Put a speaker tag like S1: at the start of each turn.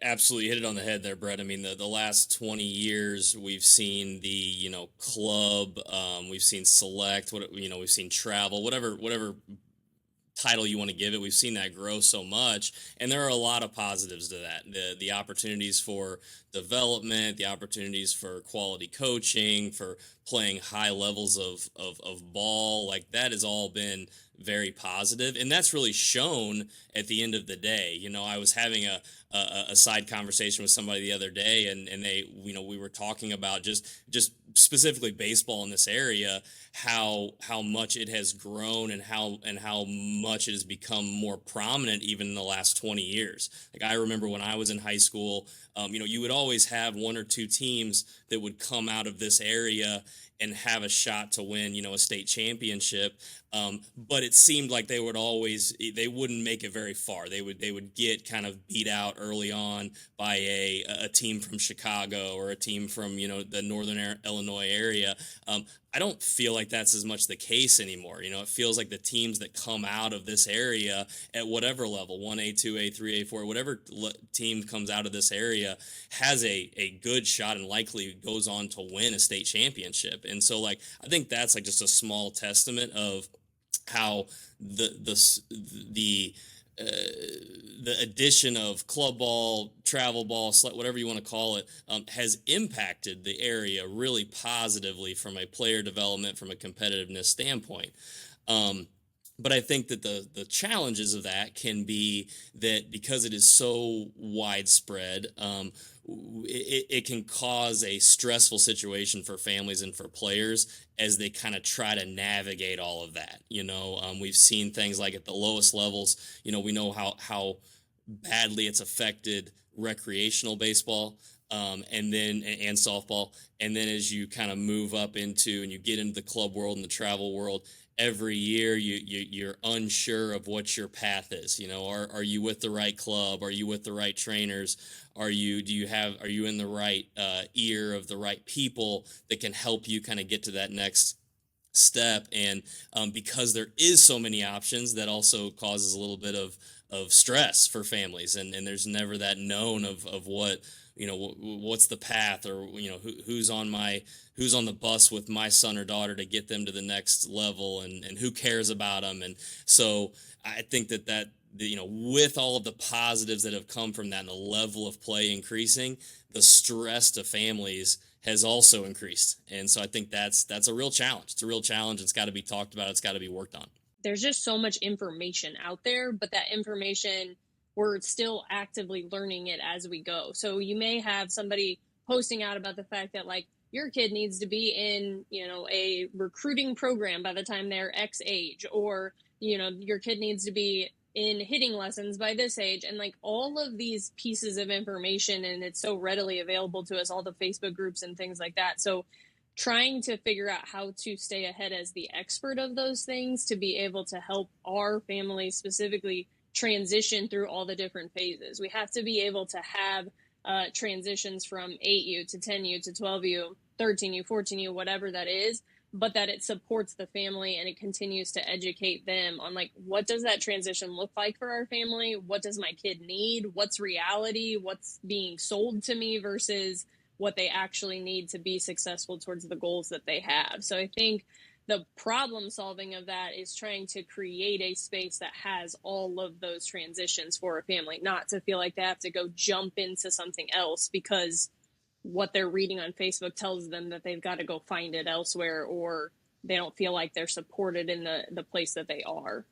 S1: Absolutely hit it on the head there, Brett. I mean, the last 20 years, we've seen the, club, we've seen select, we've seen travel, whatever title you want to give it. We've seen that grow so much, and there are a lot of positives to that. The opportunities for development, the opportunities for quality coaching, for playing high levels of ball, like that has all been very positive, and that's really shown at the end of the day. I was having a side conversation with somebody the other day, and they, we were talking about just specifically baseball in this area, how much it has grown, and how much it has become more prominent even in the last 20 years. Like, I remember when I was in high school, you would always have one or two teams that would come out of this area and have a shot to win, a state championship. But it seemed like they wouldn't make it very far. They would get kind of beat out early on by a team from Chicago, or a team from, the northern Illinois area. I don't feel like that's as much the case anymore. It feels like the teams that come out of this area at whatever level, 1A, 2A, 3A, 4, whatever team comes out of this area, has a good shot and likely goes on to win a state championship. And so, like, I think that's like just a small testament of how the uh, the addition of club ball, travel ball, whatever you want to call it, has impacted the area really positively from a player development, from a competitiveness standpoint. Um, but I think that the challenges of that can be that because it is so widespread, it can cause a stressful situation for families and for players as they kind of try to navigate all of that. We've seen things like at the lowest levels. We know how badly it's affected recreational baseball, and softball. And then as you kind of move up into and you get into the club world and the travel world, every year you're unsure of what your path is. Are you with the right club? Are you with the right trainers? Are you in the right ear of the right people that can help you kind of get to that next step? And because there is so many options, that also causes a little bit of stress for families, and there's never that known of what, what's the path, or who's on the bus with my son or daughter to get them to the next level, and who cares about them. And so I think that with all of the positives that have come from that, and the level of play increasing, the stress to families has also increased. And so I think that's a real challenge. It's a real challenge. It's got to be talked about. It's got to be worked on.
S2: There's just so much information out there, but that information, we're still actively learning it as we go. So you may have somebody posting out about the fact that, like, your kid needs to be in, a recruiting program by the time they're X age, or, your kid needs to be in hitting lessons by this age. And like all of these pieces of information, and it's so readily available to us, all the Facebook groups and things like that. So trying to figure out how to stay ahead as the expert of those things to be able to help our family specifically transition through all the different phases. We have to be able to have transitions from 8U to 10U to 12U, 13U, 14U, whatever that is, but that it supports the family and it continues to educate them on, like, what does that transition look like for our family? What does my kid need? What's reality? What's being sold to me versus what they actually need to be successful towards the goals that they have. So I think the problem solving of that is trying to create a space that has all of those transitions for a family, not to feel like they have to go jump into something else because what they're reading on Facebook tells them that they've got to go find it elsewhere, or they don't feel like they're supported in the place that they are.